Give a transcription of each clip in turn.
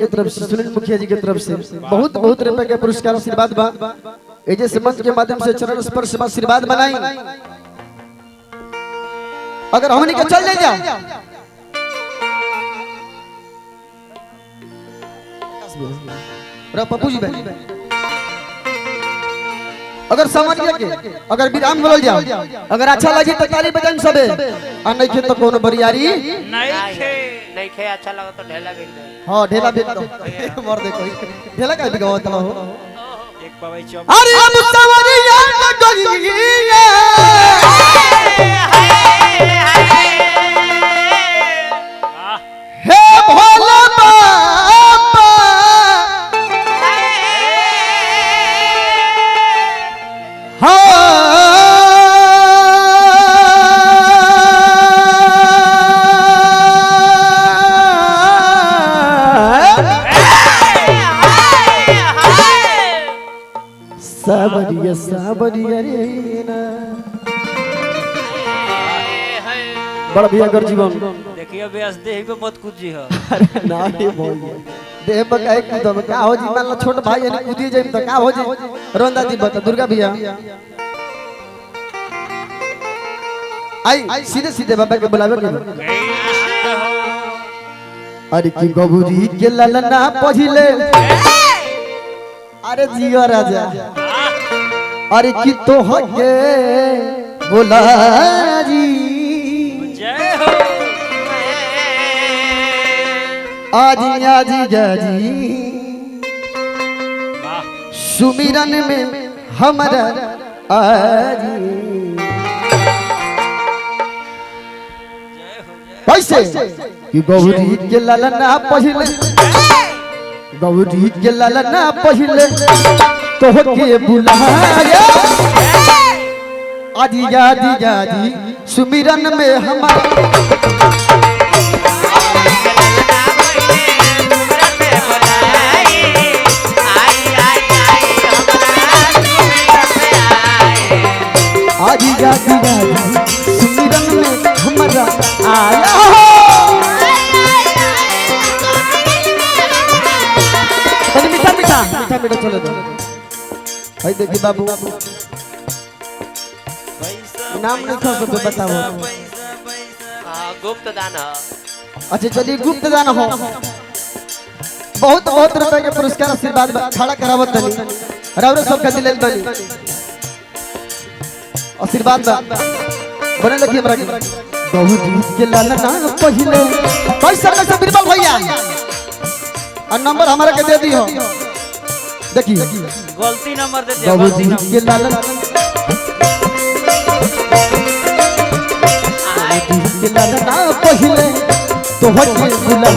की तरफ से सुनील मुखिया जी की तरफ से बहुत बहुत रुपए के पुरस्कार आशीर्वाद बा एजे मंच के माध्यम से चरण स्पर्श आशीर्वाद बनाई। अगर हमनी के चल ले जा पप्पू जी भाई अगर समझिए के अगर विराम बोल जाओ अगर अच्छा लगे तो ताली बजाएं सबे आ नहीं खे तो कोनो बरियारी नहीं खे अच्छा लगा तो ढेला बिक दे। हां ढेला बिक दो मर दे कोई ढेला का बिगावत हो एक बाबा चौप अरे मुसवरिया लगइया हे भोला बाबा साबरिया साबरिया रे ना बड़ भैया कर जीवन देखिए बेस देह पे मत कूदी हो। अरे ना ये बोल देह पर काहे कूदब का हो जी मान लो छोट भाई है कूदी जाई तो का हो जी रोंदा जी बता दुर्गा भैया आई सीधे सीधे बाबा के बुलावे के अरे की गबुरी के ललना पहिले अरे जियो राजा अरे की तो हो के बोला जी जय हो आजी आजी जाजी सुमिरन में हमारा आजी कैसे कि गौरी के ललना पहिले गौरी के ललना पहिले तो के बुलाया आजी आजी जाजी सुमिरन में हमारा आजी जाजी जाजी सुमिरन में हमारा आया हो मीठा मीठा मीठा मीठा चलो दो भाई देखिए बाबू नाम नहीं खा सकते बताओ गुप्त दान। अच्छा चलिए गुप्त दान हो बहुत बहुत रुपए के पुरस्कार आशीर्वाद खड़ा करावत तनी रावरे सबका दिल बनी आशीर्वाद बने लगी हमरा के बहुत के लालना पहिले पैसा कैसे बिरबल भैया और नंबर हमारा के दे दियो देखिए गलती नंबर दे दिया बहुत के लालना के लालना पहिले तो होके बुला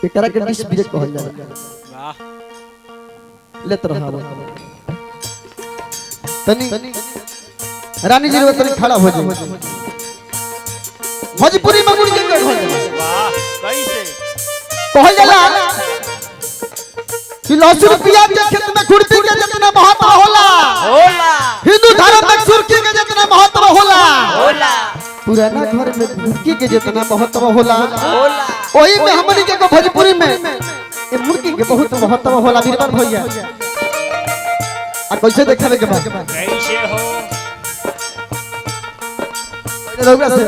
एकरा के डिश ब्रेक कहल जाला वाह लेत रहा तनी रानी जी रे तनी खड़ा हो जाए भोजपुरी में गुड़ के कहल जाला वाह कैसे कहल जाला कि लहसुन प्याज के खेत में खुरपी के जितना महत्व होला होला हिंदू धर्म में सुर्खी के जितना महत्व होला होला पुराना घर में मुर्गी के जितना महत्व होला होला वही में हमनी के भोजपुरी में ये मुर्गी के बहुत महत्व होला बीरबल भैया आ कैसे देखावे के बाद कैसे हो रउरा से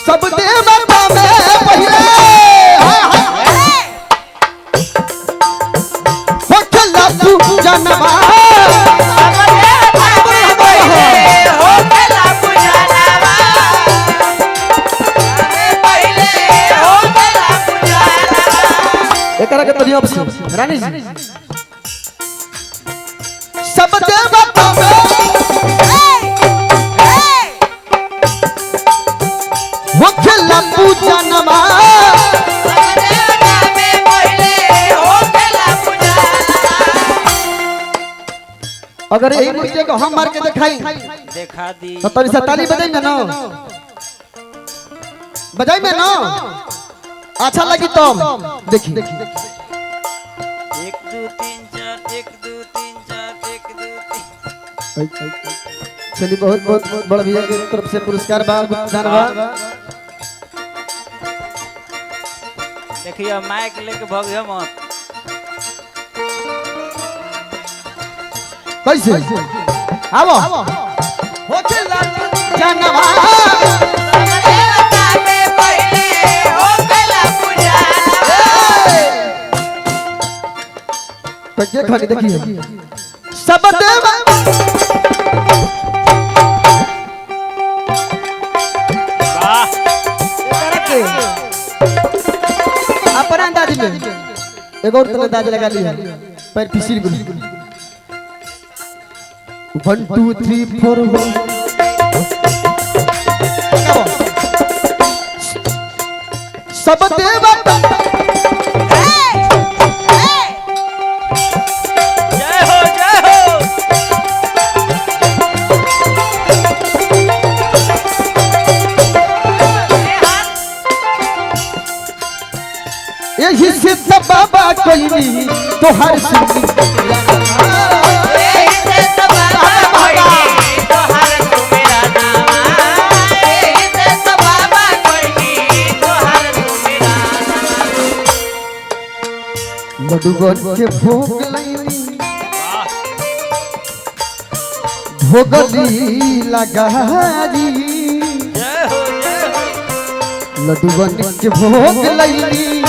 सब देवता में एकरा के तनी ऑप्शन रानी जी सब देवता वो खेला पूजा नमा अगर यही मूर्ति को हम मार के दिखाई देखा दी तो तनी से ताली बजाई में ना बजाई में ना अच्छा लगी तो देखिए 1 2 3 4 1 2 3 4 1 2 3 चलिए बहुत बहुत बड़ा भैया की तरफ से पुरस्कार धन्यवाद। देखिए माइक लेके भगियो मत कैसे आवो होके जानवा तो ये खाली देखिए सब देव वाह अपना अंदाज में एक और तरह अंदाज लगा लिया पैर फिसिल गुली 1 2 3 4 सब देवता जय हो जय हो यही से सब बाबा कोई नहीं तो हर मधुबन के भोग लई भोगली लगारी जय हो मधुबन के भोग लई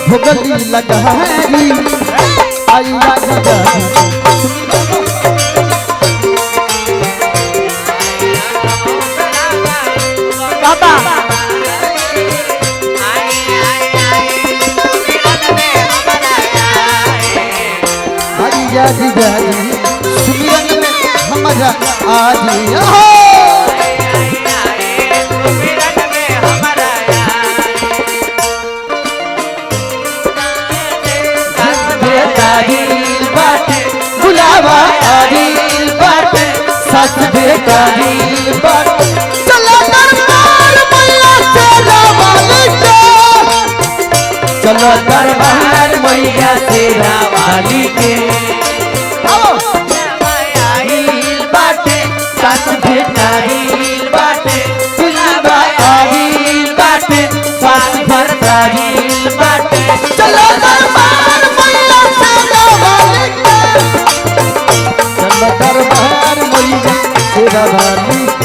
भोगली लगारी आई बाबा सुमिरन में हमारा आजी बुलावा आदिल बात सच बेकारी बात चलो दरबार मैया तेरा मालिक चलो दरबार मैया तेरा मालिक दरबार मैया तेरा मालिक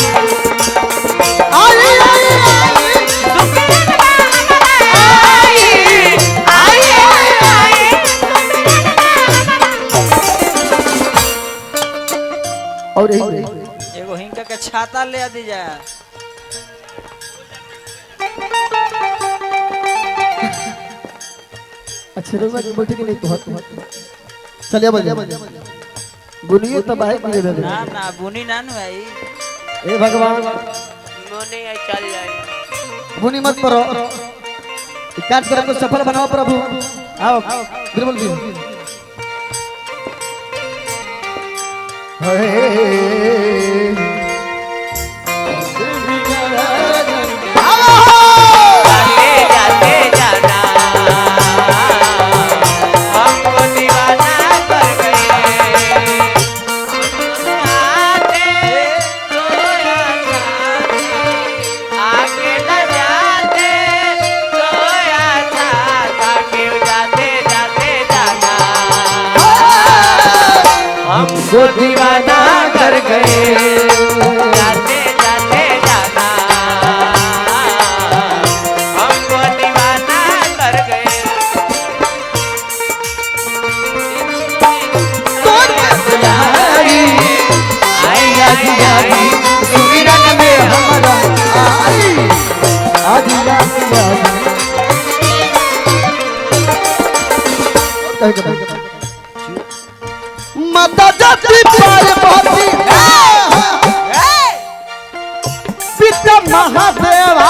और एगो हिंका के छाता ले दी जा अच्छे लोग बैठे कि नहीं तो चलिए बजे बुनिए तो बाइक ले दे ना ना बुनी नानू आई ए भगवान मोने आई चल जाए बुनी मत करो इस कार्यक्रम को सफल बनाओ प्रभु आओ बिल्कुल भी हमको दीवाना कर गए जाते जाते जाना हमको दीवाना कर गए आई सुमिरन में हमारा आई कहे के बाद माता जाति पार्वती पिता महादेवा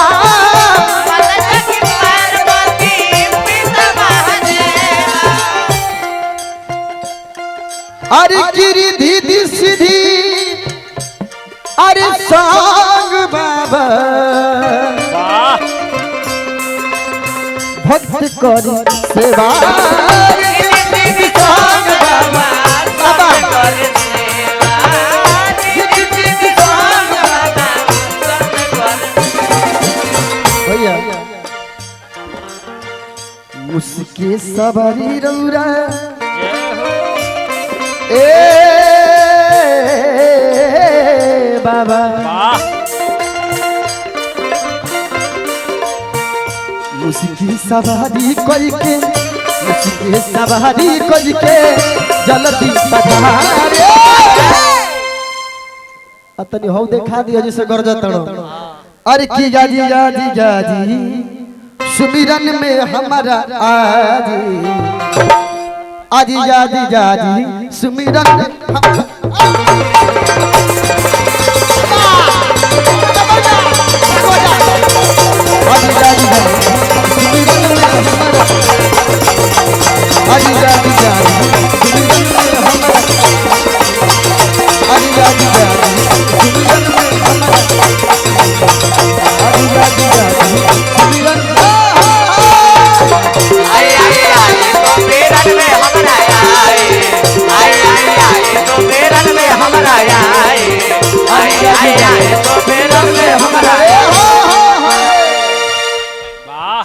अरे गिरी दीदी सीधी अरे सांग बाबा भक्त करी सेवा सांग बाबा भैया मुस्के सवारी रौरा ए बाबा मुस्की सवारी करके मुस्की सवारी करके जल्दी पधारे अतनी हो देखा दिया जैसे गरजतड़ो अरे की जाजी जाजी जाजी सुमिरन में हमारा आजी जाजी जाजी सुमिरन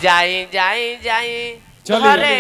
जाई जाई जाई चलिए।